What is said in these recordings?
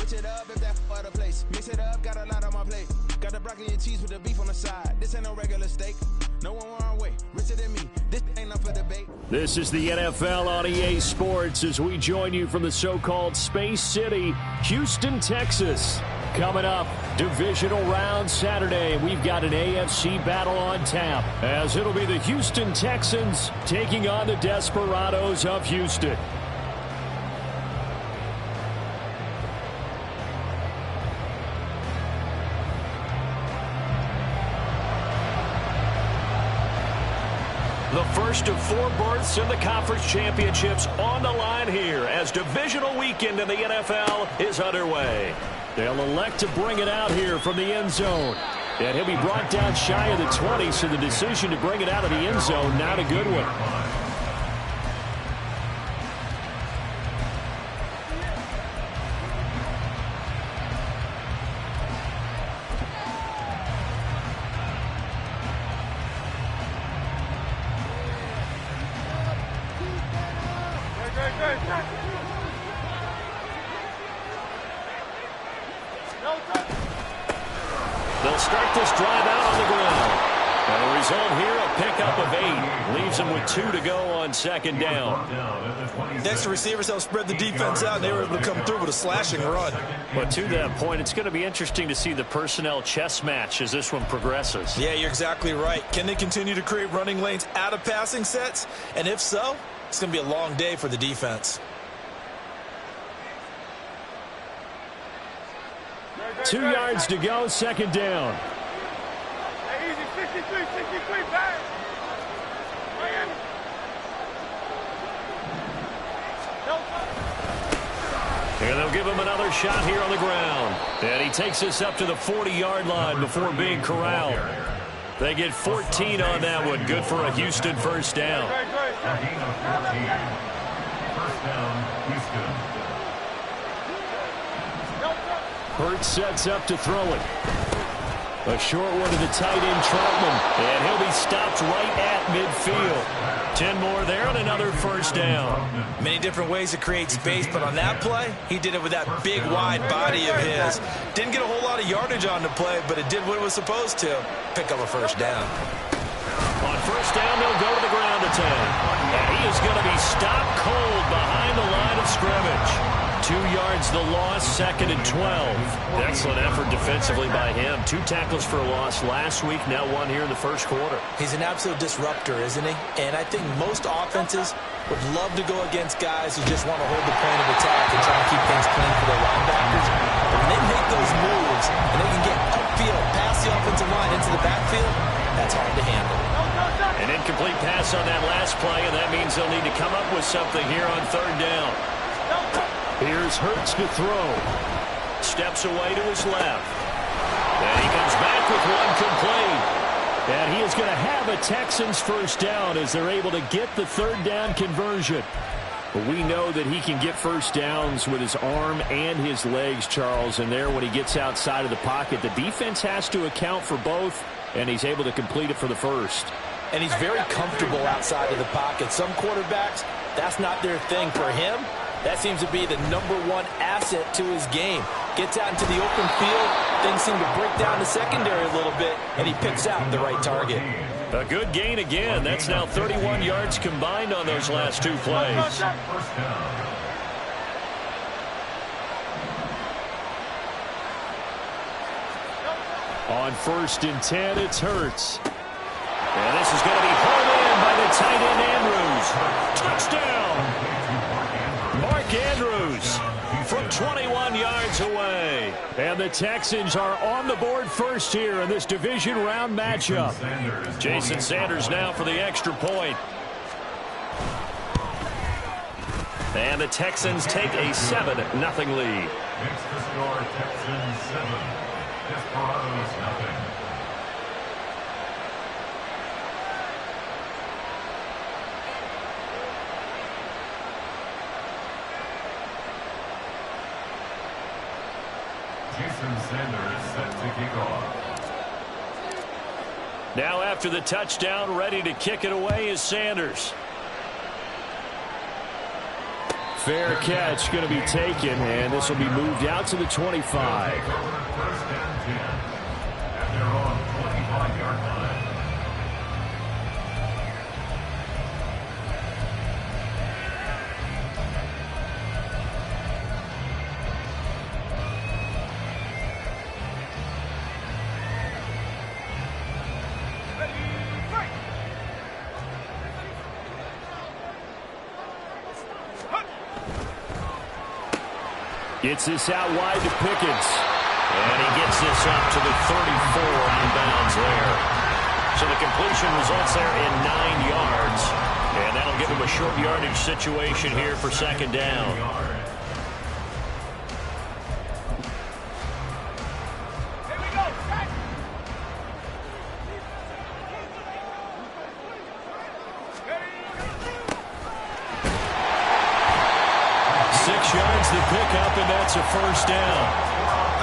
Switch it up if that other place. Mix it up, got a lot on my plate. Got the broccoli and cheese with the beef on the side. This ain't no regular steak. No one wrong way. Richer than me. This ain't up for debate. This is the NFL on EA Sports as we join you from the so-called Space City, Houston, Texas. Coming up, divisional round Saturday. We've got an AFC battle on tap as it'll be the Houston Texans taking on the Desperados of Houston. The first of 4 berths in the conference championships on the line here as divisional weekend in the NFL is underway. They'll elect to bring it out here from the end zone. And he'll be brought down shy of the 20, so the decision to bring it out of the end zone, not a good one. They'll start this drive out on the ground. And the result here, a pickup of 8. Leaves them with 2 to go on second down. Next receivers help spread the defense out, and they were able to come through with a slashing run. But to that point, it's going to be interesting to see the personnel chess match as this one progresses. Yeah, you're exactly right. Can they continue to create running lanes out of passing sets? And if so, it's going to be a long day for the defense. 2 yards to go, second down. Easy, 63, back. And they'll give him another shot here on the ground. And he takes us up to the 40-yard line before being corralled. They get 14 on that one. Good for a Houston first down. First down, Houston. Hurts sets up to throw it. A short one to the tight end, Troutman. And he'll be stopped right at midfield. 10 more there and another first down. Many different ways to create space, but on that play, he did it with that big, wide body of his. Didn't get a whole lot of yardage on the play, but it did what it was supposed to. Pick up a first down. On first down, they'll go to the ground attack. And he is going to be stopped cold behind the line of scrimmage. 2 yards the loss, second and 12. Excellent effort defensively by him. 2 tackles for a loss last week, now 1 here in the first quarter. He's an absolute disruptor, isn't he? And I think most offenses would love to go against guys who just want to hold the point of attack and try to keep things clean for their linebackers. But when they make those moves and they can get upfield, past the offensive line into the backfield, that's hard to handle. An incomplete pass on that last play, and that means they'll need to come up with something here on third down. Here's Hurts to throw. Steps away to his left. And he comes back with one complete. And he is going to have a Texans first down as they're able to get the third down conversion. But we know that he can get first downs with his arm and his legs, Charles. And there, when he gets outside of the pocket, the defense has to account for both, and he's able to complete it for the first. And he's very comfortable outside of the pocket. Some quarterbacks, that's not their thing. For him, that seems to be the #1 asset to his game. Gets out into the open field, things seem to break down the secondary a little bit, and he picks out the right target. A good gain again. That's now 31 yards combined on those last 2 plays. First down. On first and 10, it's Hurts. And this is going to be pulled in by the tight end Andrews. Touchdown! Mark Andrews from 21 yards away. And the Texans are on the board first here in this division round matchup. Jason Sanders now for the extra point. And the Texans take a 7-0 lead. Extra score, Texans 7, Desperados 0. Jason Sanders set to kick off. Now after the touchdown, ready to kick it away is Sanders. fair catch going to be taken, and this will be moved out to the 25. First and 10 at their own 25-yard line. Gets this out wide to Pickens. And he gets this up to the 34 out of bounds there. So the completion results there in 9 yards. And that'll give him a short yardage situation here for second down. Here we go. 6 yards to pick up, and that's a first down.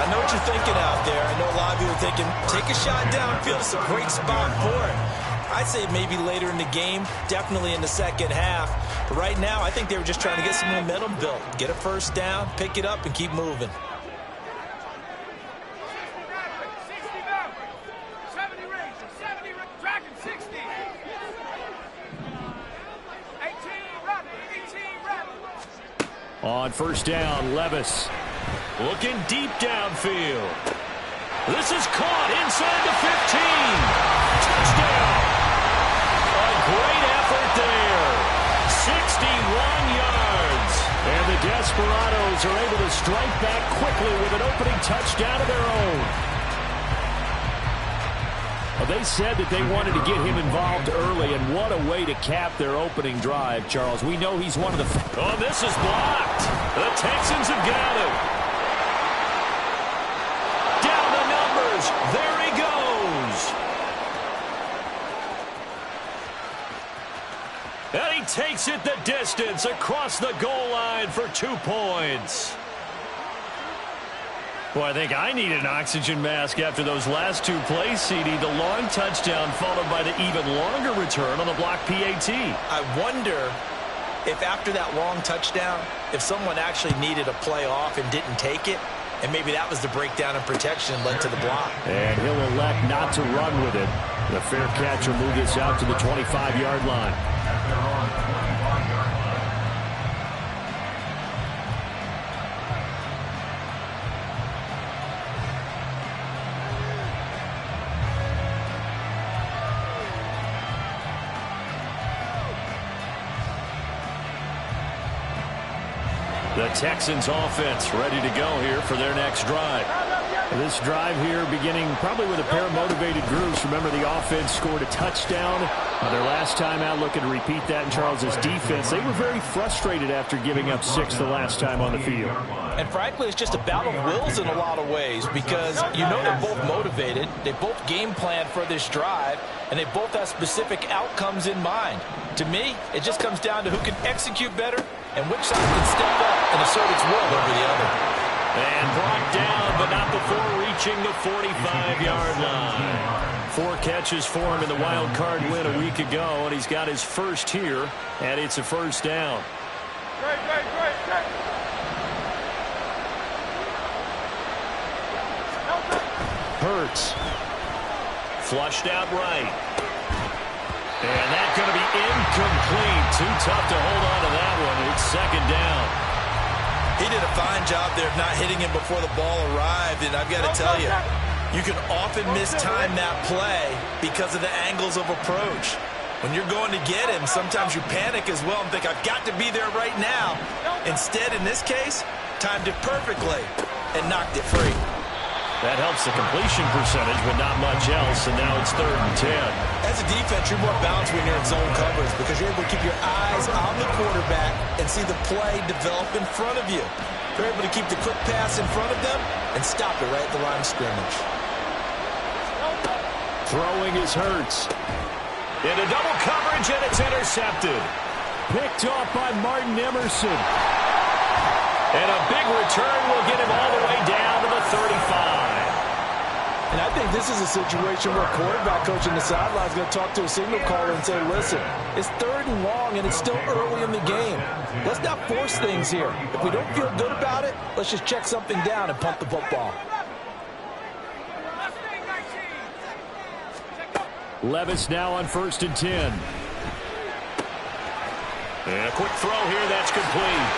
I know what you're thinking out there. I know a lot of you are thinking, take a shot downfield. It's a great spot for it. I'd say maybe later in the game, definitely in the second half. But right now, I think they were just trying to get some momentum built. Get a first down, pick it up, and keep moving. 70 range, 70 dragon 60. 18 rapid, 18 rapid. On first down, Levis looking deep downfield. This is caught inside the 15. Touchdown. A great effort there. 61 yards. And the Desperados are able to strike back quickly with an opening touchdown of their own. Well, they said that they wanted to get him involved early, and what a way to cap their opening drive, Charles. We know he's one of the... Oh, this is blocked. The Texans have got him. Down the numbers. There he goes. And he takes it the distance across the goal line for 2 points. Well, I think I need an oxygen mask after those last 2 plays, CD. The long touchdown followed by the even longer return on the block PAT. I wonder if after that long touchdown, if someone actually needed a play off and didn't take it, and maybe that was the breakdown in protection led to the block. And he'll elect not to run with it. The fair catch will move this out to the 25-yard line. At their own 25-yard line. The Texans offense ready to go here for their next drive. This drive here beginning probably with a pair of motivated groups. Remember, the offense scored a touchdown their last time out, looking to repeat that in Charles's defense. They were very frustrated after giving up 6 the last time on the field. And frankly, it's just a battle of wills in a lot of ways, because you know they're both motivated, they both game plan for this drive, and they both have specific outcomes in mind. To me, it just comes down to who can execute better and which side can step up and assert its will over the other. And brought down, but not before reaching the 45-yard line. 4 catches for him in the wild card win a week ago, and he's got his first here, and it's a first down. Great. Hurts. Flushed out right. And that's going to be incomplete. Too tough to hold on to that one. It's second down. He did a fine job there of not hitting him before the ball arrived, and I've got to tell you, you can often mistime that play because of the angles of approach. When you're going to get him, sometimes you panic as well and think, I've got to be there right now. Instead, in this case, timed it perfectly and knocked it free. That helps the completion percentage, but not much else, and now it's 3rd and 10. As a defense, you're more balanced when you're in zone coverage because you're able to keep your eyes on the quarterback and see the play develop in front of you. You're able to keep the quick pass in front of them and stop it right at the line of scrimmage. Throwing is Hurts. Into double coverage, and it's intercepted. Picked off by Martin Emerson. And a big return will get him all the way down to the 35. And I think this is a situation where quarterback coach in the sideline is going to talk to a signal caller and say, listen, it's 3rd and long and it's still early in the game. Let's not force things here. If we don't feel good about it, let's just check something down and punt the football. Levis now on 1st and 10. And a quick throw here, that's complete.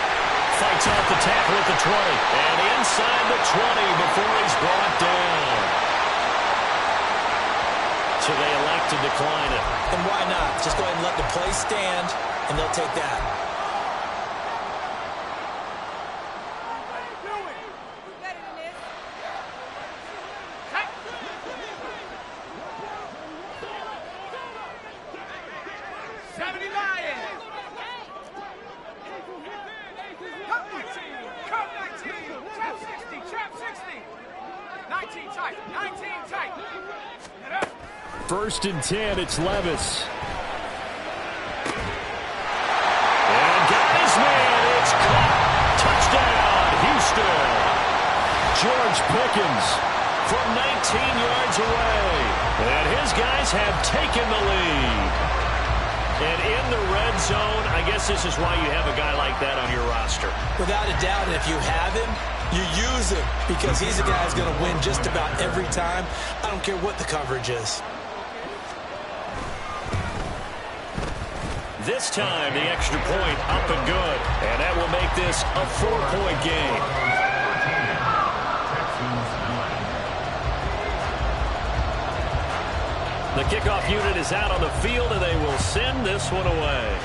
Fights off the tackle at the 20. And inside the 20 before he's brought down. So they elect to decline it. And why not? Just go ahead and let the play stand, and they'll take that. First and 10, it's Levis. And guys, man, it's caught. Touchdown, Houston. George Pickens from 19 yards away. And his guys have taken the lead. And in the red zone, I guess this is why you have a guy like that on your roster. Without a doubt, and if you have him, you use him because he's a guy who's going to win just about every time. I don't care what the coverage is. This time, the extra point up and good. And that will make this a 4-point game. The kickoff unit is out on the field, and they will send this one away.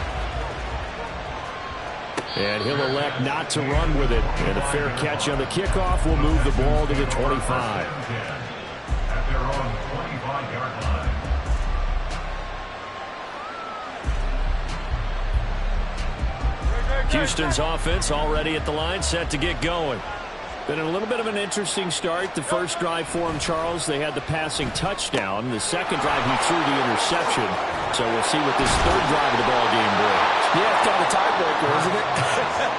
And he'll elect not to run with it. And a fair catch on the kickoff will move the ball to the 25. At their own 25-yard line. Houston's offense already at the line, set to get going. Been in a little bit of an interesting start. The first drive for him, Charles, they had the passing touchdown. The second drive, he threw the interception. So we'll see what this third drive of the ball game brings. Yeah, it's kind of a tiebreaker, isn't it?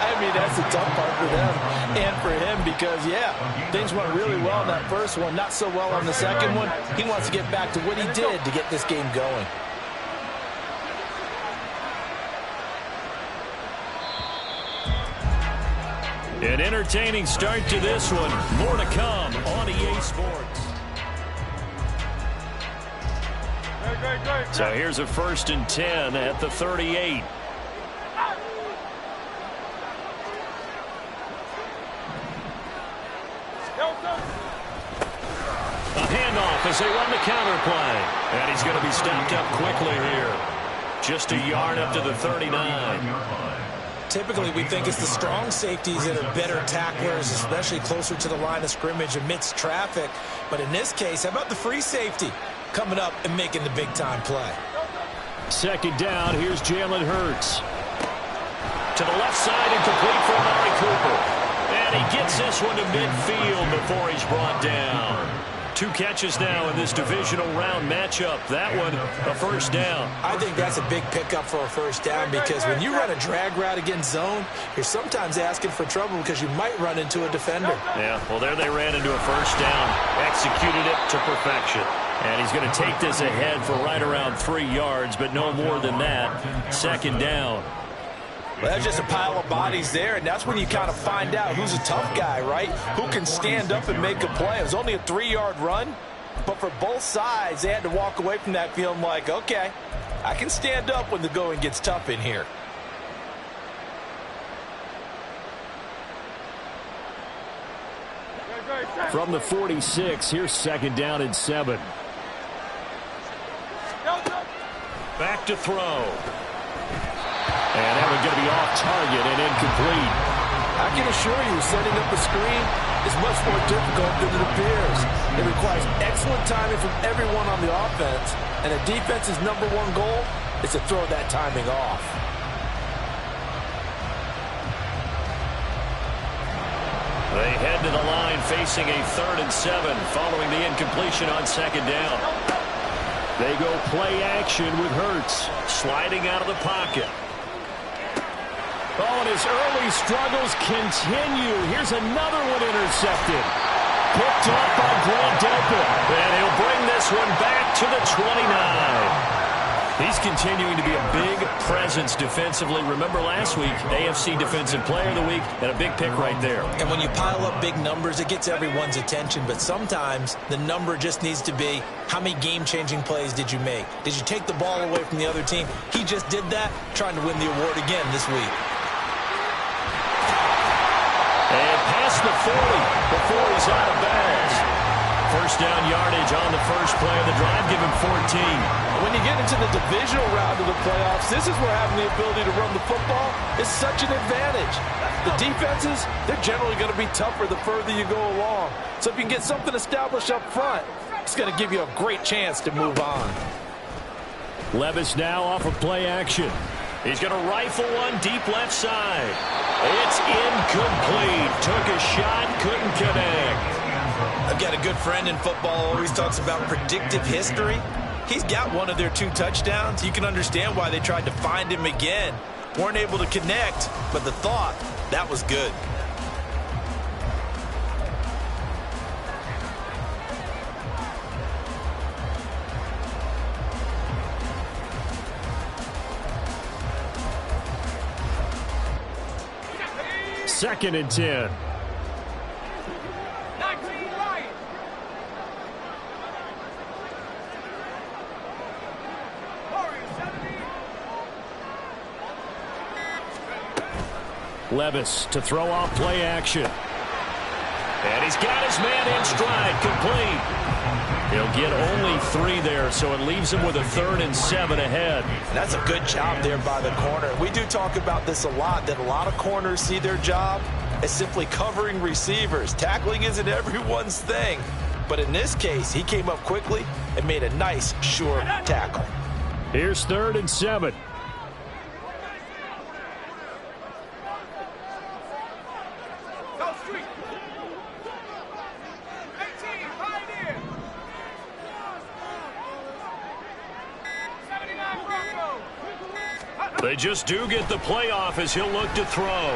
I mean, that's the tough part for them and for him because, yeah, things went really well in that first one, not so well on the second one. He wants to get back to what he did to get this game going. An entertaining start to this one. More to come on EA Sports. So here's a 1st and 10 at the 38. A handoff as they run the counter play. And he's going to be stopped up quickly here. Just a yard up to the 39. Typically, we think it's the strong safeties that are better tacklers, especially closer to the line of scrimmage amidst traffic. But in this case, how about the free safety coming up and making the big-time play? Second down, here's Jalen Hurts. To the left side and complete for Amari Cooper. And he gets this one to midfield before he's brought down. 2 catches now in this divisional round matchup. That one, a first down. I think that's a big pickup for a first down because when you run a drag route against zone, you're sometimes asking for trouble because you might run into a defender. Yeah, well, there they ran into a first down. Executed it to perfection. And he's going to take this ahead for right around 3 yards, but no more than that. Second down. Well, that's just a pile of bodies there, and that's when you kind of find out who's a tough guy, right? Who can stand up and make a play. It was only a 3-yard run, but for both sides, they had to walk away from that feeling like, okay, I can stand up when the going gets tough in here. From the 46, here's second down and 7. Back to throw. And that one's going to be off target and incomplete. I can assure you, setting up a screen is much more difficult than it appears. It requires excellent timing from everyone on the offense, and a defense's #1 goal is to throw that timing off. They head to the line facing a 3rd and 7 following the incompletion on second down. They go play action with Hurts sliding out of the pocket. Oh, and his early struggles continue. Here's another one intercepted. picked off by Grant Delpit. And he'll bring this one back to the 29. He's continuing to be a big presence defensively. Remember last week, AFC Defensive Player of the Week, and a big pick right there. And when you pile up big numbers, it gets everyone's attention. But sometimes the number just needs to be, how many game-changing plays did you make? Did you take the ball away from the other team? He just did that, trying to win the award again this week. And past the 40 before he's out of bounds. First down yardage on the first play of the drive. Give him 14. When you get into the divisional round of the playoffs, this is where having the ability to run the football is such an advantage. The defenses, they're generally going to be tougher the further you go along. So if you can get something established up front, it's going to give you a great chance to move on. Levis now off of play action. He's going to rifle one deep left side. It's incomplete. Took a shot, couldn't connect. I've got a good friend in football, always talks about predictive history. He's got one of their 2 touchdowns. You can understand why they tried to find him again. Weren't able to connect, but the thought, that was good. Second and 10. Levis to throw off play action. And he's got his man in stride, complete. He'll get only 3 there, so it leaves him with a 3rd and 7 ahead. That's a good job there by the corner. We do talk about this a lot, that a lot of corners see their job as simply covering receivers. Tackling isn't everyone's thing. But in this case, he came up quickly and made a nice, sure tackle. Here's 3rd and 7. They just do get the playoff as he'll look to throw.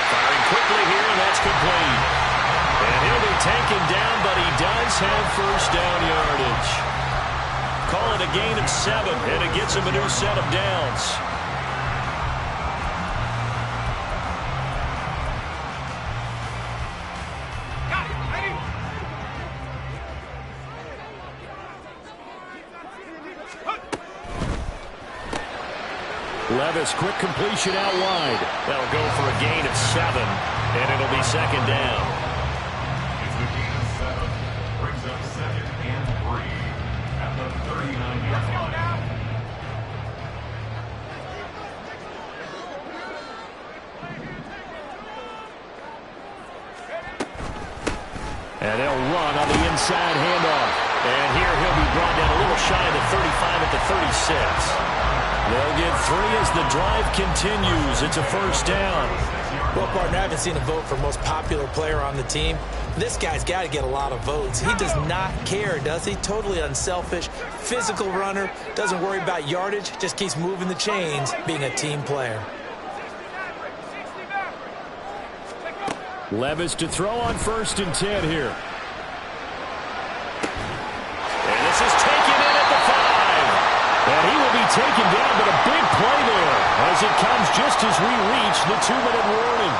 Firing quickly here, and that's complete. And he'll be taken down, but he does have first down yardage. Call it a gain of 7, and it gets him a new set of downs. Levis, quick completion out wide. That'll go for a gain of 7, and it'll be second down. It's a gain of 7. Brings up 2nd and 3 at the 39-yard line. And they'll run on the inside handoff. And here he'll be brought down a little shy of the 35 at the 36. They'll get 3 as the drive continues. It's a first down. Well, partner, I haven't seen a vote for most popular player on the team. This guy's got to get a lot of votes. He does not care, does he? Totally unselfish, physical runner, doesn't worry about yardage, just keeps moving the chains, being a team player. Levis to throw on 1st and 10 here. And this is taken in at the 5. And he will be taken down, but a big play there as it comes just as we reach the 2-minute warning.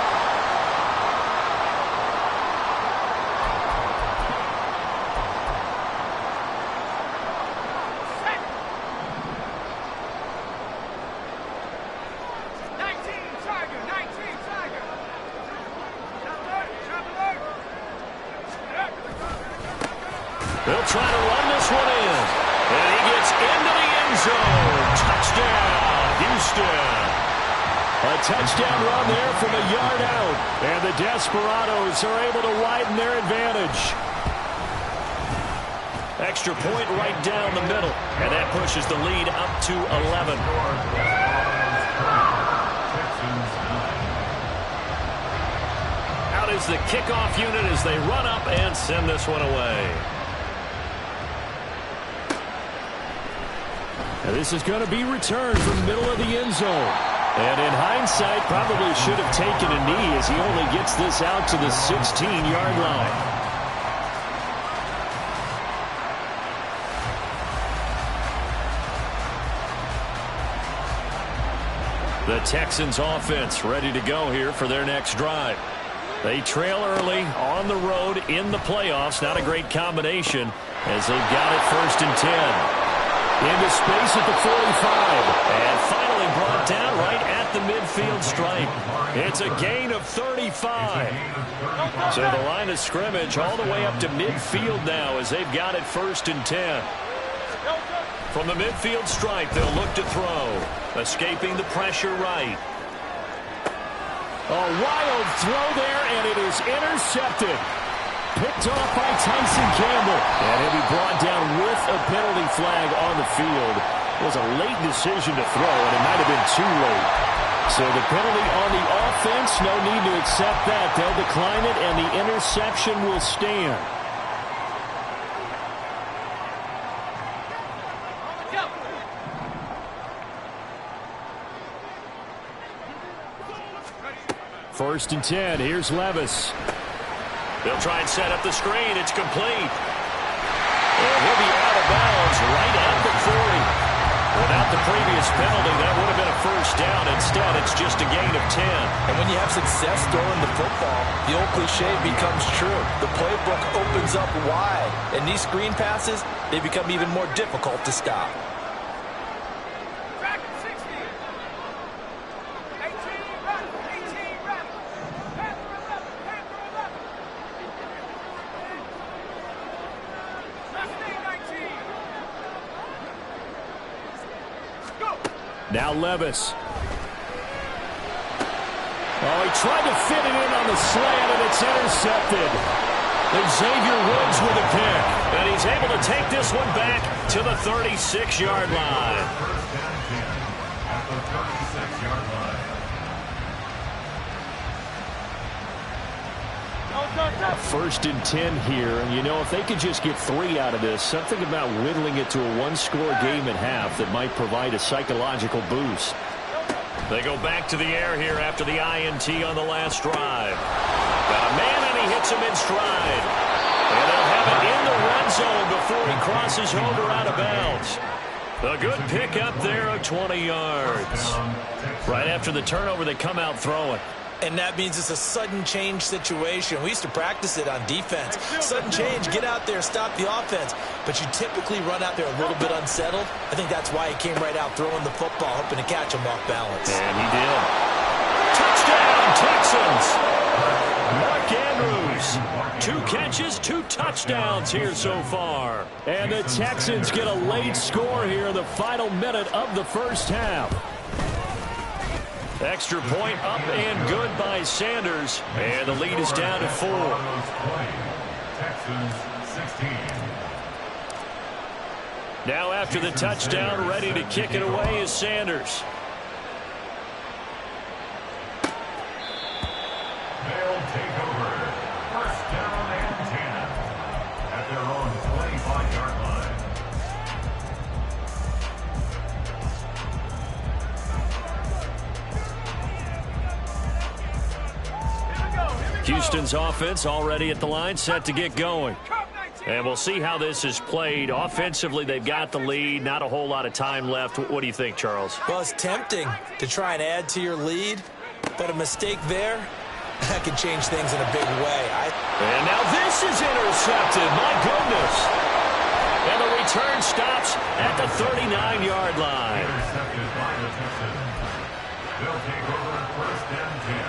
They'll try to run this one in. And he gets into the end zone. Touchdown, Houston. A touchdown run there from a yard out. And the Desperados are able to widen their advantage. Extra point right down the middle. And that pushes the lead up to 11. Out is the kickoff unit as they run up and send this one away. And this is going to be returned from the middle of the end zone. And in hindsight, probably should have taken a knee as he only gets this out to the 16-yard line. The Texans offense ready to go here for their next drive. They trail early on the road in the playoffs. Not a great combination as they've got it 1st and 10. Into space at the 45. And finally brought down right at the midfield stripe. It's a gain of 35. So the line of scrimmage all the way up to midfield now as they've got it 1st and 10. From the midfield stripe, they'll look to throw. Escaping the pressure right. A wild throw there, and it is intercepted. Picked off by Tyson Campbell. And he'll be brought down with a penalty flag on the field. It was a late decision to throw, and it might have been too late. So the penalty on the offense, no need to accept that. They'll decline it, and the interception will stand. First and 10. Here's Levis. They'll try and set up the screen. It's complete. And he'll be out of bounds right at the 40. Without the previous penalty, that would have been a 1st down. Instead, it's just a gain of 10. And when you have success throwing the football, the old cliche becomes true. The playbook opens up wide. And these screen passes, they become even more difficult to stop. Now Levis. Oh, he tried to fit it in on the slant, and it's intercepted. And Xavier Woods with a pick. And he's able to take this one back to the 36-yard line. At the 36-yard line. First and 10 here, and you know, if they could just get 3 out of this, something about whittling it to a 1-score game at half that might provide a psychological boost. They go back to the air here after the INT on the last drive. Got a man, and he hits him in stride. And they'll have it in the red zone before he crosses over out of bounds. A good pickup there of 20 yards. Right after the turnover, they come out throwing. And that means it's a sudden change situation. We used to practice it on defense. Sudden change, get out there, stop the offense. But you typically run out there a little bit unsettled. I think that's why he came right out throwing the football, hoping to catch him off balance. And he did. Touchdown, Texans! Mark Andrews. 2 catches, 2 touchdowns here so far. And the Texans get a late score here in the final minute of the first half. Extra point up and good by Sanders. And the lead is down to 4. Texans 16. Now after the touchdown, ready to kick it away is Sanders. They'll take over. 1st down and 10. At their own 25-yard line. Houston's offense already at the line, set to get going. And we'll see how this is played. Offensively, they've got the lead. Not a whole lot of time left. What do you think, Charles? Well, it's tempting to try and add to your lead, but a mistake there, that can change things in a big way. And now this is intercepted. My goodness. And the return stops at the 39-yard line. Intercepted by the Texans. They'll take over 1st and 10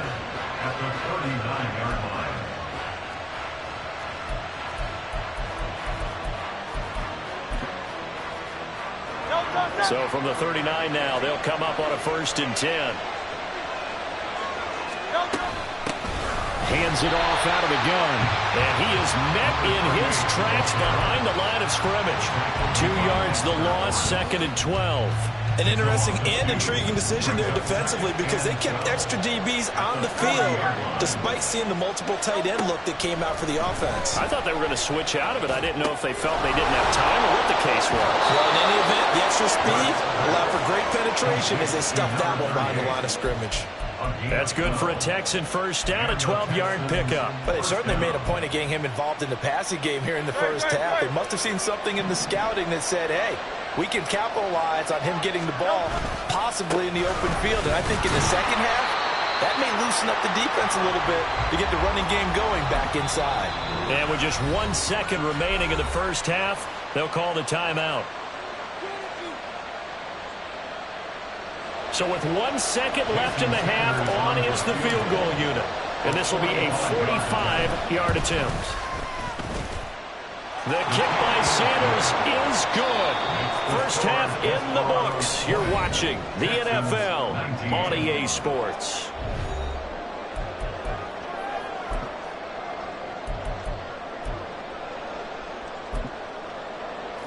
at the 39-yard line. So from the 39 now, they'll come up on a 1st and 10. Hands it off out of the gun. And he is met in his tracks behind the line of scrimmage. 2 yards the loss, 2nd and 12. An interesting and intriguing decision there defensively because they kept extra DBs on the field despite seeing the multiple tight end look that came out for the offense. I thought they were going to switch out of it. I didn't know if they felt they didn't have time or what the case was. Well, in any event, the extra speed allowed for great penetration as they stuffed that one behind the line of scrimmage. That's good for a Texan first down, a 12-yard pickup. But they certainly made a point of getting him involved in the passing game here in the first half. They must have seen something in the scouting that said, hey, we can capitalize on him getting the ball possibly in the open field. And I think in the second half, that may loosen up the defense a little bit to get the running game going back inside. And with just 1 second remaining in the first half, they'll call the timeout. So with 1 second left in the half, on is the field goal unit. And this will be a 45-yard attempt. The kick by Sanders is good. First half in the books. You're watching the NFL on EA Sports.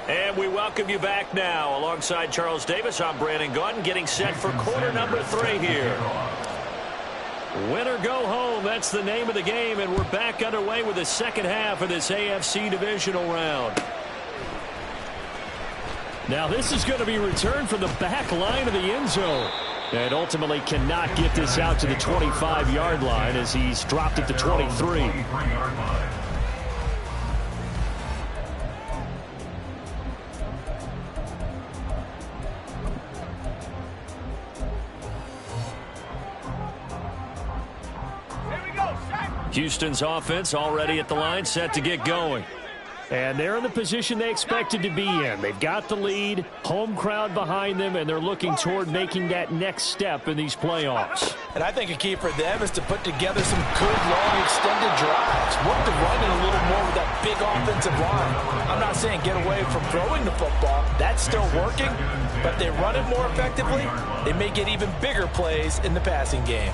And we welcome you back now. Alongside Charles Davis, I'm Brandon Gaudin, getting set for quarter number 3 here. Win or go home, that's the name of the game, and we're back underway with the second half of this AFC divisional round. Now this is going to be returned from the back line of the end zone. And ultimately cannot get this out to the 25-yard line as he's dropped at the 23. Houston's offense already at the line, set to get going. And they're in the position they expected to be in. They've got the lead, home crowd behind them, and they're looking toward making that next step in these playoffs. And I think a key for them is to put together some good, long, extended drives. Work the run in a little more with that big offensive line. I'm not saying get away from throwing the football. That's still working. But if they run it more effectively, they may get even bigger plays in the passing game.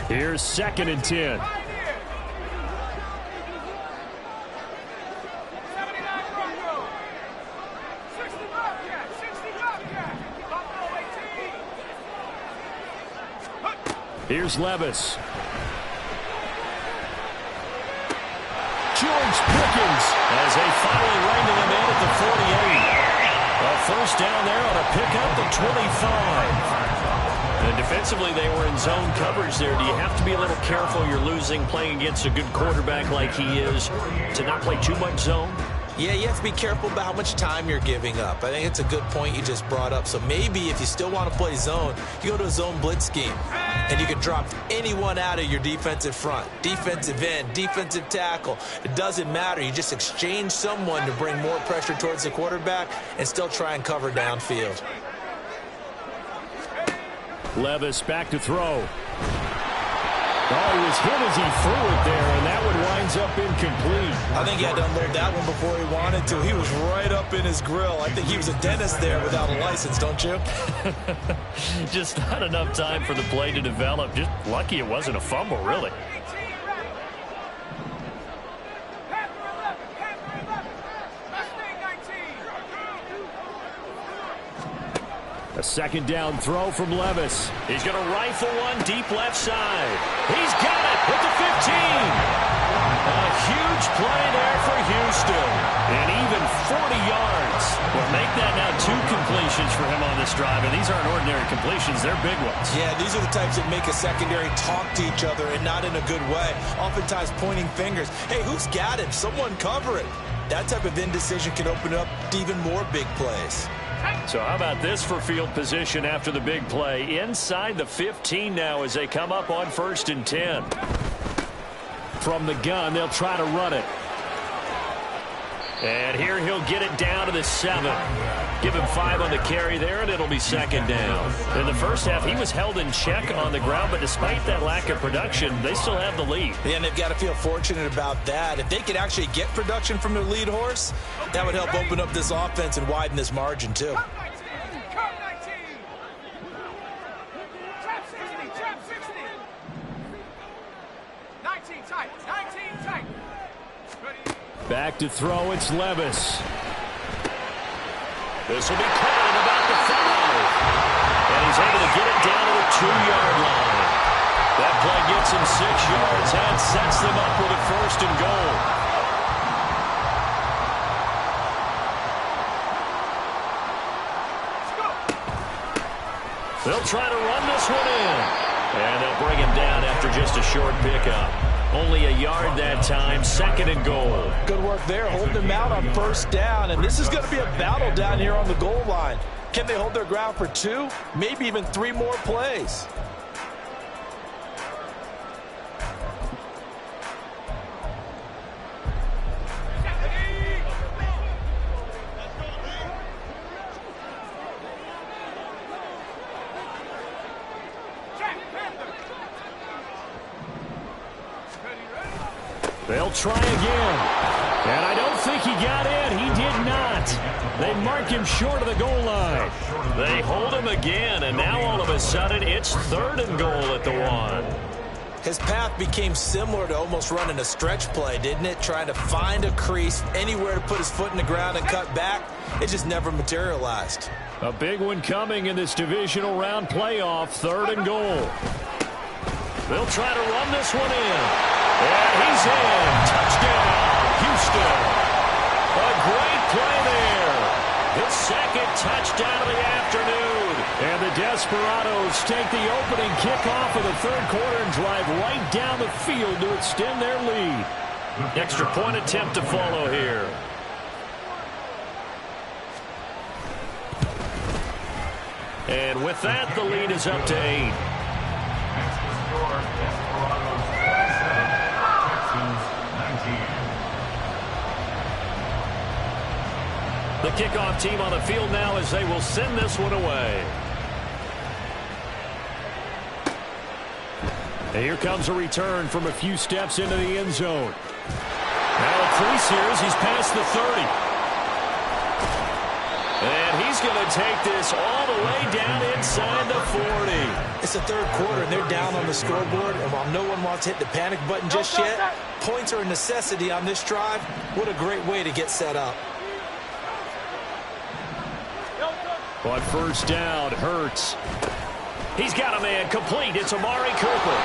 Here's 2nd and 10. Here's Levis. George Pickens as they finally wrangle him in at the 48. A first down there on a pickup of 25. And defensively, they were in zone coverage there. Do you have to be a little careful? You're losing, playing against a good quarterback like he is, to not play too much zone? Yeah, you have to be careful about how much time you're giving up. I think it's a good point you just brought up. So maybe if you still want to play zone, you go to a zone blitz scheme. And you can drop anyone out of your defensive front. Defensive end, defensive tackle. It doesn't matter. You just exchange someone to bring more pressure towards the quarterback and still try and cover downfield. Levis back to throw. Oh, he was hit as he threw it there, and that one winds up incomplete. I think he had to unload that one before he wanted to. He was right up in his grill. I think he was a dentist there without a license, don't you? Just not enough time for the play to develop. Just lucky it wasn't a fumble, really. A second down throw from Levis. He's going to rifle one deep left side. He's got it at the 15. A huge play there for Houston. And even 40 yards. Well, make that now 2 completions for him on this drive. And these aren't ordinary completions. They're big ones. Yeah, these are the types that make a secondary talk to each other and not in a good way. Oftentimes pointing fingers. Hey, who's got him? Someone cover it. That type of indecision can open up even more big plays. So how about this for field position after the big play? Inside the 15 now as they come up on 1st and 10. From the gun, they'll try to run it. And here he'll get it down to the 7. Give him 5 on the carry there, and it'll be 2nd down. In the first half, he was held in check on the ground, but despite that lack of production, they still have the lead. Yeah, and they've got to feel fortunate about that. If they could actually get production from their lead horse, that would help open up this offense and widen this margin, too. Back to throw, it's Levis. This will be caught at about the 5. And he's able to get it down to the 2-yard line. That play gets him 6 yards and sets them up with a 1st and goal. They'll try to run this one in. And they'll bring him down after just a short pickup. Only a yard that time, 2nd and goal. Good work there, holding him out on 1st down. And this is going to be a battle down here on the goal line. Can they hold their ground for 2, maybe even 3 more plays? They'll try again. And I don't think he got in. He did not. They mark him short of the goal line. They hold him again, and now all of a sudden it's 3rd and goal at the 1. His path became similar to almost running a stretch play, didn't it? Trying to find a crease, anywhere to put his foot in the ground and cut back. It just never materialized. A big one coming in this divisional round playoff, 3rd and goal. They'll try to run this one in. And he's in. Touchdown, Houston. A great play there. His 2nd touchdown of the afternoon. And the Desperados take the opening kickoff of the 3rd quarter and drive right down the field to extend their lead. Extra point attempt to follow here. And with that, the lead is up to 8. Next to score, Desperados 27, Texans 19. The kickoff team on the field now as they will send this one away. And here comes a return from a few steps into the end zone. Now a crease here as he's past the 30. And he's going to take this all the way down inside the 40. It's the 3rd quarter, and they're down on the scoreboard. And while no one wants to hit the panic button just yet, points are a necessity on this drive. What a great way to get set up. On 1st down, Hurts. He's got a man complete. It's Amari Cooper.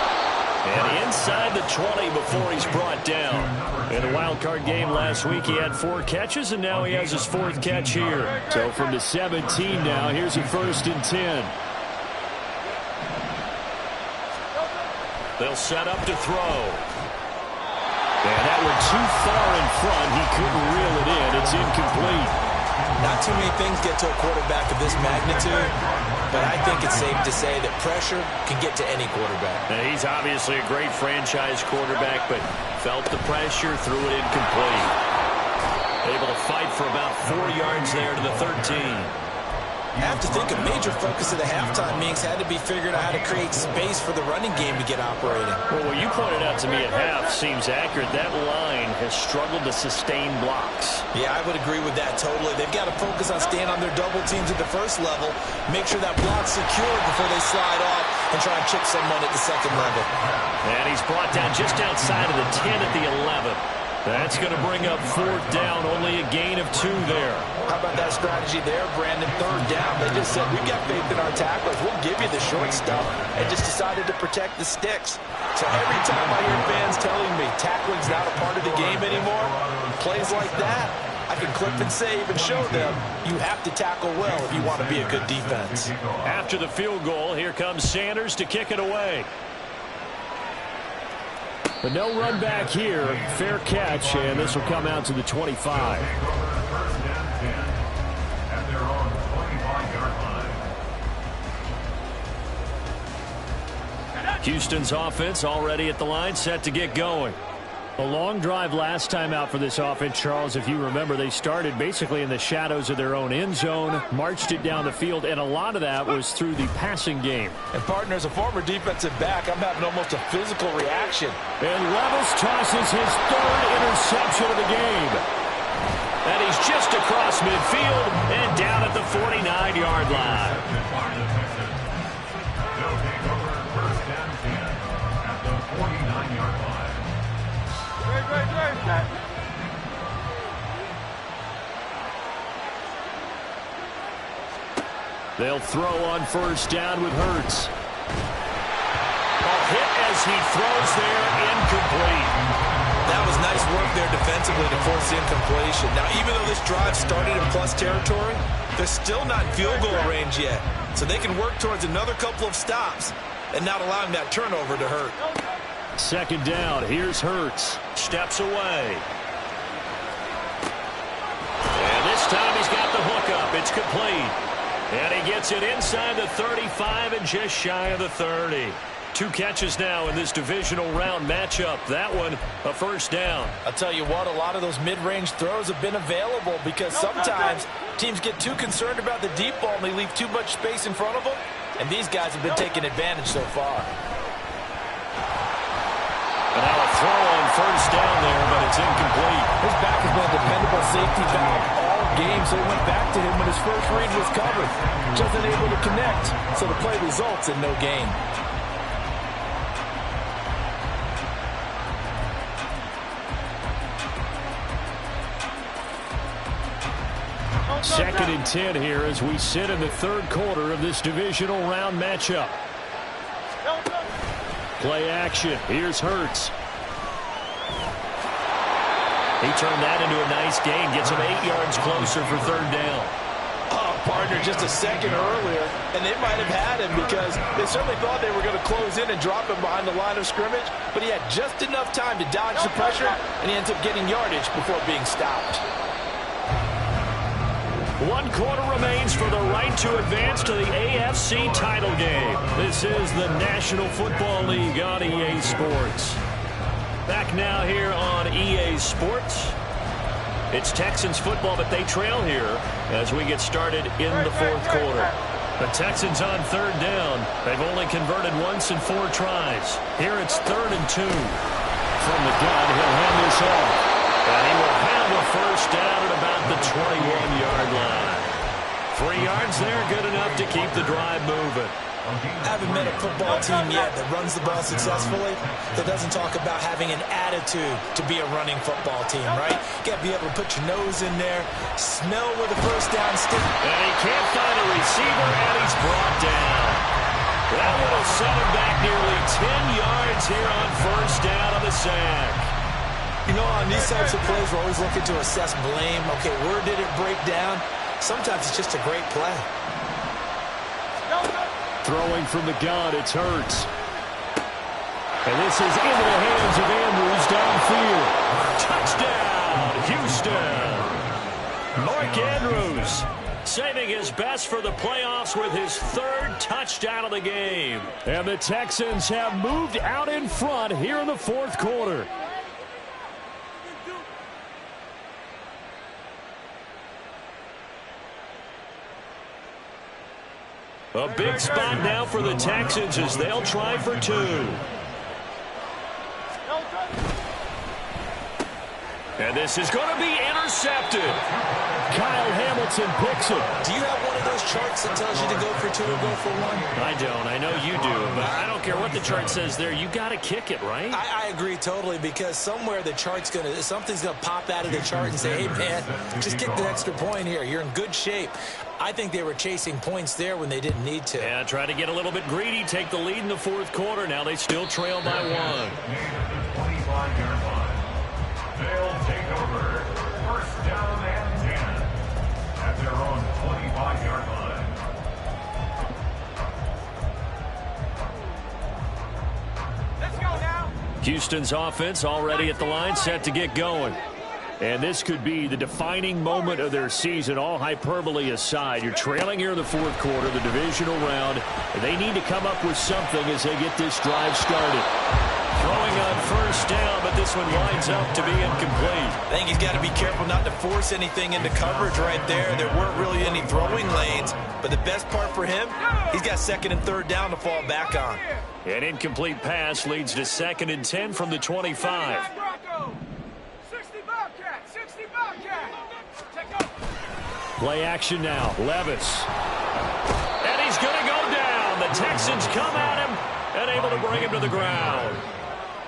And inside the 20 before he's brought down. In the wild card game last week, he had 4 catches, and now he has his 4th catch here. So from the 17 now, here's a 1st and 10. They'll set up to throw. And that one too far in front. He couldn't reel it in. It's incomplete. Not too many things get to a quarterback of this magnitude, but I think it's safe to say that pressure can get to any quarterback. Now, he's obviously a great franchise quarterback, but felt the pressure, threw it incomplete. Able to fight for about 4 yards there to the 13. I have to think a major focus of the halftime meetings had to be figuring out how to create space for the running game to get operating. Well, what you pointed out to me at half seems accurate. That line has struggled to sustain blocks. Yeah, I would agree with that totally. They've got to focus on staying on their double teams at the 1st level, make sure that block's secured before they slide off and try and chip someone at the 2nd level. And he's brought down just outside of the 10 at the 11. That's going to bring up 4th down, only a gain of 2 there. How about that strategy there, Brandon? 3rd down. They just said, we've got faith in our tacklers. We'll give you the short stuff, and just decided to protect the sticks. So every time I hear fans telling me tackling's not a part of the game anymore, plays like that, I can clip and save and show them you have to tackle well if you want to be a good defense. After the field goal, here comes Sanders to kick it away. But no run back here. Fair catch, and this will come out to the 25. Houston's offense already at the line, set to get going. A long drive last time out for this offense, Charles. If you remember, they started basically in the shadows of their own end zone, marched it down the field, and a lot of that was through the passing game. And, partner, as a former defensive back, I'm having almost a physical reaction. And Levis tosses his 3rd interception of the game. And he's just across midfield and down at the 49-yard line. They'll take over 1st and 10 at the 49-yard line. They'll throw on first down with Hurts. A hit as he throws there, incomplete. That was nice work there defensively to force the incompletion. Now, even though this drive started in plus territory, they're still not in field goal range yet. So they can work towards another couple of stops and not allowing that turnover to hurt. Second down, here's Hurts. Steps away. And this time he's got the hook up. It's complete. And he gets it inside the 35 and just shy of the 30. 2 catches now in this divisional round matchup. That one, a first down. I'll tell you what, a lot of those mid-range throws have been available because sometimes teams get too concerned about the deep ball and they leave too much space in front of them. And these guys have been taking advantage so far. And now a throw on first down there, but it's incomplete. His back has been a dependable safety valve all game, so he went back to him when his first read was covered. Just unable to connect, so the play results in no gain. Second and 10 here as we sit in the third quarter of this divisional round matchup. Play action. Here's Hurts. He turned that into a nice gain. Gets him 8 yards closer for third down. Oh, partner, just a second earlier, and they might have had him because they certainly thought they were going to close in and drop him behind the line of scrimmage, but he had just enough time to dodge the pressure, and he ends up getting yardage before being stopped. 1 quarter remains for the right to advance to the AFC title game. This is the National Football League on EA Sports. Back now here on EA Sports. It's Texans football, but they trail here as we get started in the fourth quarter. The Texans on third down. They've only converted once in 4 tries. Here it's 3rd and 2. From the gun, he'll hand this off. And he will have the first down at about the 21-yard line. 3 yards there, good enough to keep the drive moving. Haven't met a football team yet that runs the ball successfully that doesn't talk about having an attitude to be a running football team, right? You got to be able to put your nose in there, smell where the first down stick. And he can't find a receiver, and he's brought down. That will set him back nearly 10 yards here on first down on the sack. You know, on these types of plays, we're always looking to assess blame. Okay, where did it break down? Sometimes it's just a great play. Throwing from the gun, it's Hurts. And this is into the hands of Andrews downfield. Touchdown, Houston. Mark Andrews saving his best for the playoffs with his 3rd touchdown of the game. And the Texans have moved out in front here in the fourth quarter. A big spot now for the Texans as they'll try for 2. And this is going to be intercepted. Kyle Hamilton picks it. Do you have one of those charts that tells you to go for 2 or go for 1? I don't. I know you do, but I don't care what the chart says there. You got to kick it, right? I agree totally because somewhere the chart's something's going to pop out of the chart and say, hey, man, just kick the extra point here. You're in good shape. I think they were chasing points there when they didn't need to. Yeah, try to get a little bit greedy, take the lead in the fourth quarter. Now they still trail by 1. They'll take over. First down and 10 at their own 25-yard line. Let's go now. Houston's offense already at the line, set to get going. And this could be the defining moment of their season, all hyperbole aside. You're trailing here in the fourth quarter, the divisional round. And they need to come up with something as they get this drive started. Throwing on first down, but this one winds up to be incomplete. I think he's got to be careful not to force anything into coverage right there. There weren't really any throwing lanes, but the best part for him, he's got 2nd and 3rd down to fall back on. An incomplete pass leads to 2nd and 10 from the 25. 60 Bobcat, 60 Bobcat. Take off. Play action now, Levis. And he's going to go down. The Texans come at him and able to bring him to the ground.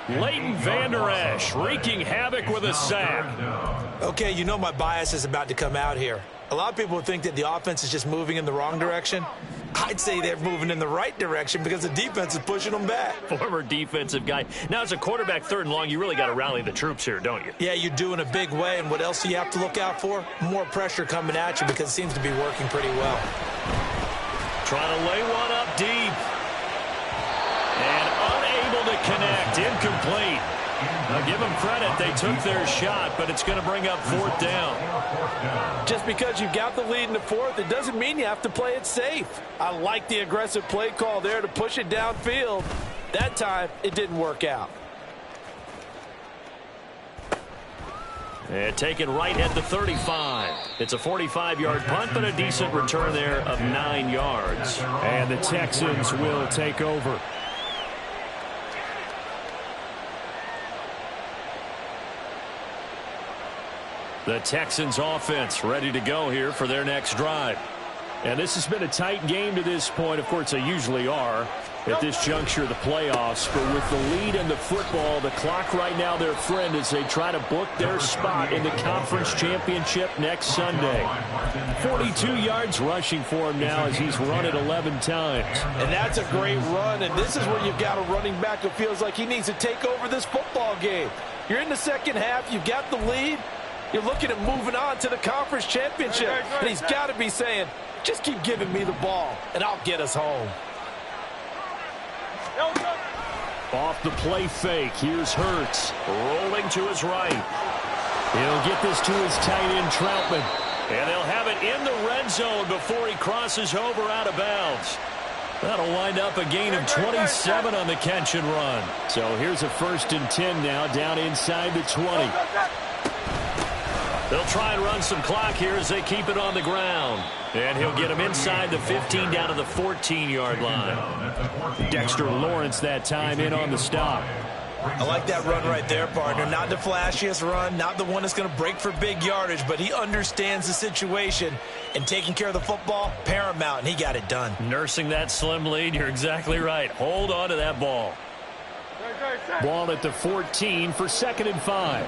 Leighton Vander Esch wreaking havoc with a sack. Okay, you know my bias is about to come out here. A lot of people think that the offense is just moving in the wrong direction. I'd say they're moving in the right direction because the defense is pushing them back. Former defensive guy. Now, as a quarterback, 3rd and long, you really got to rally the troops here, don't you? Yeah, you do in a big way. And what else do you have to look out for? More pressure coming at you because it seems to be working pretty well. Trying to lay one up deep. And unable to connect. Incomplete. Now, give them credit. They took their shot, but it's going to bring up 4th down. Just because you've got the lead in the 4th, it doesn't mean you have to play it safe. I like the aggressive play call there to push it downfield. That time, it didn't work out. And taken right at the 35. It's a 45-yard punt, but a decent return there of 9 yards. And the Texans will take over. The Texans offense ready to go here for their next drive. And this has been a tight game to this point. Of course, they usually are at this juncture of the playoffs. But with the lead in the football, the clock right now their friend as they try to book their spot in the conference championship next Sunday. 42 yards rushing for him now as he's run it 11 times. And that's a great run. And this is where you've got a running back who feels like he needs to take over this football game. You're in the second half. You've got the lead. You're looking at moving on to the conference championship. And he's got to be saying, just keep giving me the ball, and I'll get us home. Off the play fake, here's Hurts. Rolling to his right. He'll get this to his tight end, Troutman. And they'll have it in the red zone before he crosses over out of bounds. That'll wind up a gain of 27 on the catch and run. So here's a 1st and 10 now, down inside the 20. They'll try and run some clock here as they keep it on the ground. And he'll get him inside the 15 down to the 14-yard line. Dexter Lawrence that time in on the stop. I like that run right there, partner. Not the flashiest run, not the one that's going to break for big yardage, but he understands the situation, and taking care of the football, paramount, and he got it done. Nursing that slim lead, you're exactly right. Hold on to that ball. Ball at the 14 for 2nd and 5.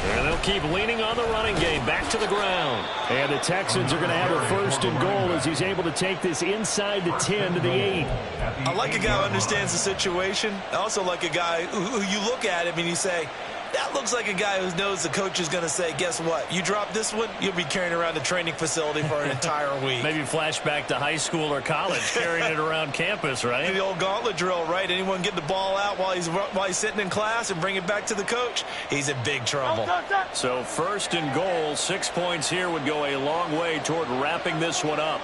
And they'll keep leaning on the running game. Back to the ground. And the Texans are going to have a 1st and goal as he's able to take this inside the 10 to the 8. I like a guy who understands the situation. I also like a guy who you look at him and you say, that looks like a guy who knows the coach is going to say, guess what? You drop this one, you'll be carrying around the training facility for an entire week. Maybe flashback to high school or college, carrying it around campus, right? The old gauntlet drill, right? Anyone get the ball out while he's sitting in class and bring it back to the coach? He's in big trouble. So 1st and goal, 6 points here would go a long way toward wrapping this one up.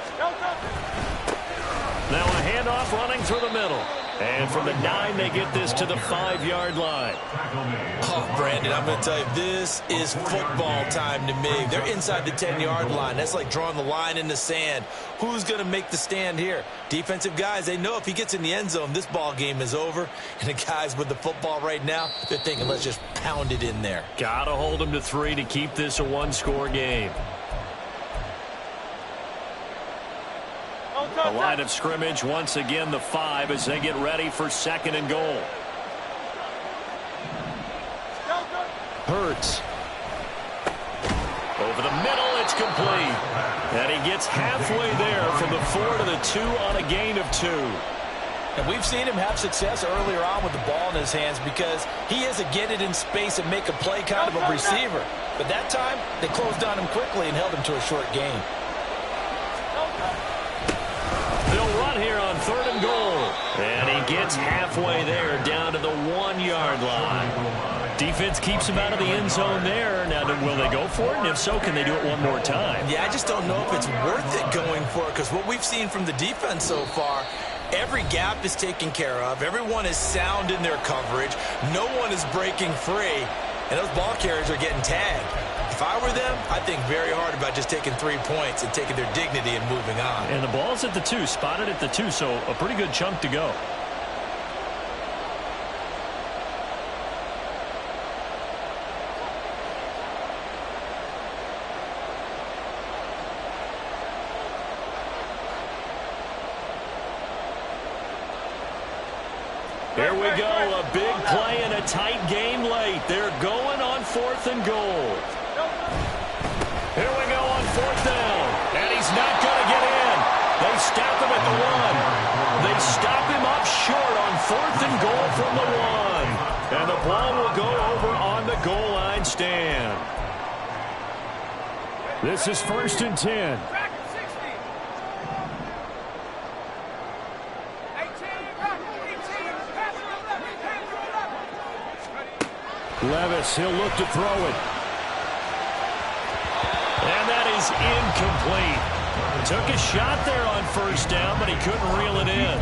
Now a handoff running through the middle. And from the 9, they get this to the 5-yard line. Oh, Brandon, I'm going to tell you, this is football time to me. They're inside the 10-yard line. That's like drawing the line in the sand. Who's going to make the stand here? Defensive guys, they know if he gets in the end zone, this ball game is over. And the guys with the football right now, they're thinking, let's just pound it in there. Got to hold them to 3 to keep this a 1-score game. The line of scrimmage, once again, the 5 as they get ready for 2nd and goal. Hurts. Over the middle, it's complete. And he gets halfway there from the 4 to the 2 on a gain of 2. And we've seen him have success earlier on with the ball in his hands because he is a get it in space and make a play kind of a receiver. But that time, they closed on him quickly and held him to a short gain. They'll run here on 3rd and goal. And he gets halfway there down to the 1-yard line. Defense keeps him out of the end zone there. Now, will they go for it? And if so, can they do it one more time? Yeah, I just don't know if it's worth it going for it because what we've seen from the defense so far, every gap is taken care of. Everyone is sound in their coverage. No one is breaking free. And those ball carriers are getting tagged. If I were them, I'd think very hard about just taking 3 points and taking their dignity and moving on. And the ball's at the 2, spotted at the 2, so a pretty good chunk to go. Here we go, a big play in a tight game late. They're going on 4th and goal. Here we go on 4th down, and he's not going to get in. They stop him at the 1. They stop him up short on 4th and goal from the 1. And the ball will go over on the goal line stand. This is 1st and 10. Levis, he'll look to throw it. And that is incomplete. Took a shot there on 1st down, but he couldn't reel it in.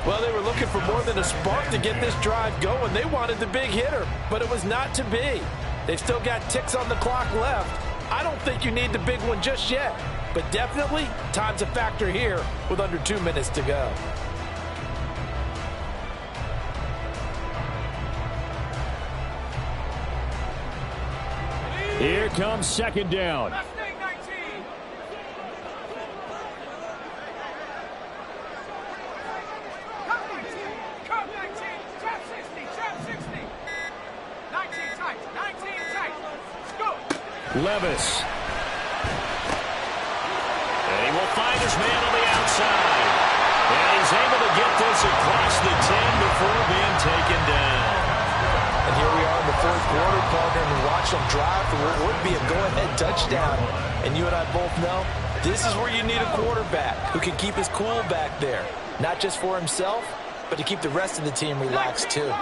Well, they were looking for more than a spark to get this drive going. They wanted the big hitter, but it was not to be. They've still got ticks on the clock left. I don't think you need the big one just yet, but definitely time's a factor here with under 2 minutes to go. Here comes 2nd down. Levis. And he will find his man on the outside. And he's able to get this across the 10 before being taken down. And here we are in the 4th quarter, partner, and watch them drive for what would be a go-ahead touchdown. And you and I both know this is where you need a quarterback who can keep his cool back there. Not just for himself, but to keep the rest of the team relaxed too.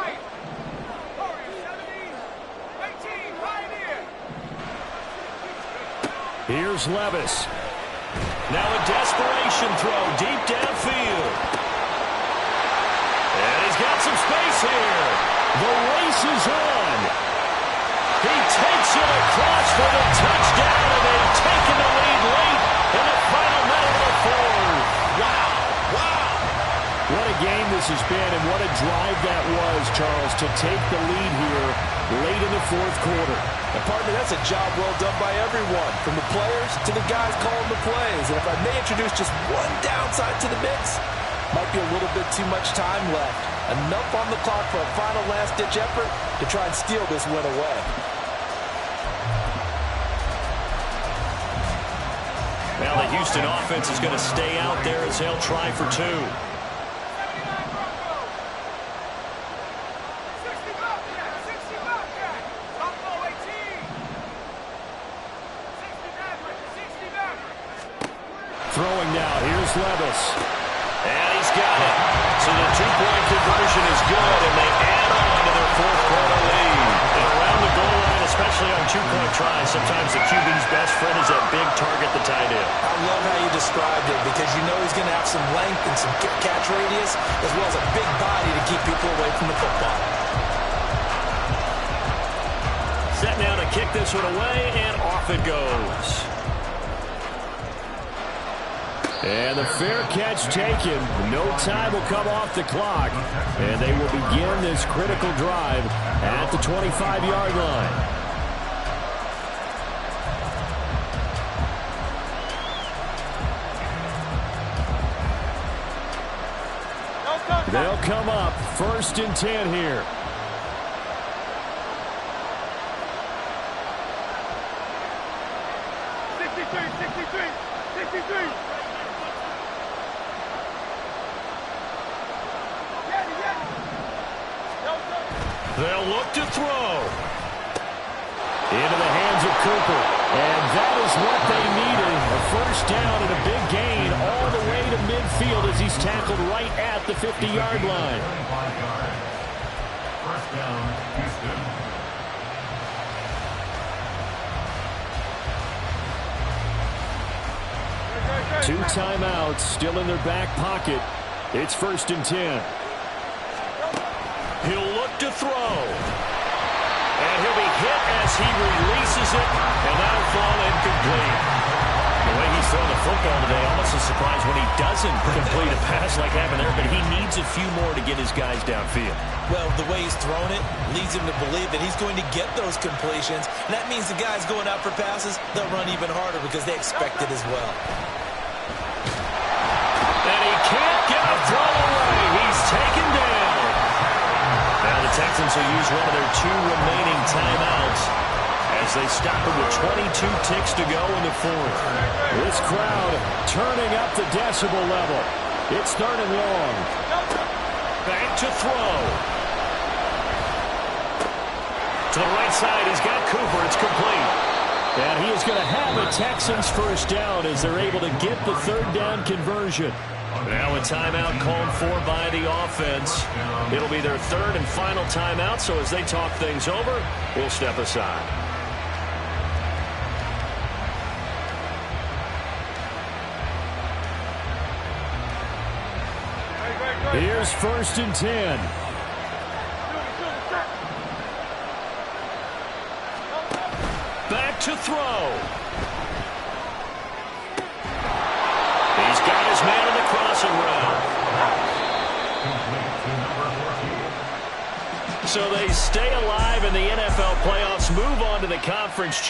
Here's Levis. Now a desperation throw deep downfield. And he's got some space here. The race is on. He takes it across for the touchdown, and they've taken the lead late in the final minute of the 4th. Wow. Wow. What a game this has been, and what a drive that was, Charles, to take the lead here late in the 4th quarter. And partner, that's a job well done by everyone, from the players to the guys calling the plays. And if I may introduce just one downside to the mix, might be a little bit too much time left. Enough on the clock for a final last-ditch effort to try and steal this win away. Now the Houston offense is going to stay out there as they'll try for 2. Throwing now, here's Levis. And he's got it. So the 2-point conversion is good, and they add on to their 4th quarter lead. And around the goal line, especially on 2-point tries, sometimes the QB's best friend is that big target, the tight end. I love how you described it, because you know he's going to have some length and some catch radius, as well as a big body to keep people away from the football. Set now to kick this one away, and off it goes. And the fair catch taken. No time will come off the clock. And they will begin this critical drive at the 25-yard line. They'll come up 1st and 10 here. They'll look to throw. Into the hands of Cooper. And that is what they needed. A 1st down and a big gain all the way to midfield as he's tackled right at the 50-yard line. 1st down, Houston. Two timeouts still in their back pocket. It's 1st and 10. He'll look to throw. And he'll be hit as he releases it, and that'll fall incomplete. The way he's throwing the football today, almost a surprise when he doesn't complete a pass like happened there, but he needs a few more to get his guys downfield. Well, the way he's thrown it leads him to believe that he's going to get those completions. And that means the guys going out for passes, they'll run even harder because they expect it as well. And he can't get a throw away. He's taken down. remaining timeouts as they stop it with 22 ticks to go in the fourth. This crowd turning up the decibel level. It's third and long. Back to throw. To the right side, he's got Cooper. It's complete. And he is going to have a Texans first down as they're able to get the third down conversion. Now a timeout called for by the offense. It'll be their third and final timeout, so as they talk things over, we'll step aside. Here's 1st and 10. Back to throw. He's got his man in the crossing route. So they stay alive in the NFL playoffs, move on to the conference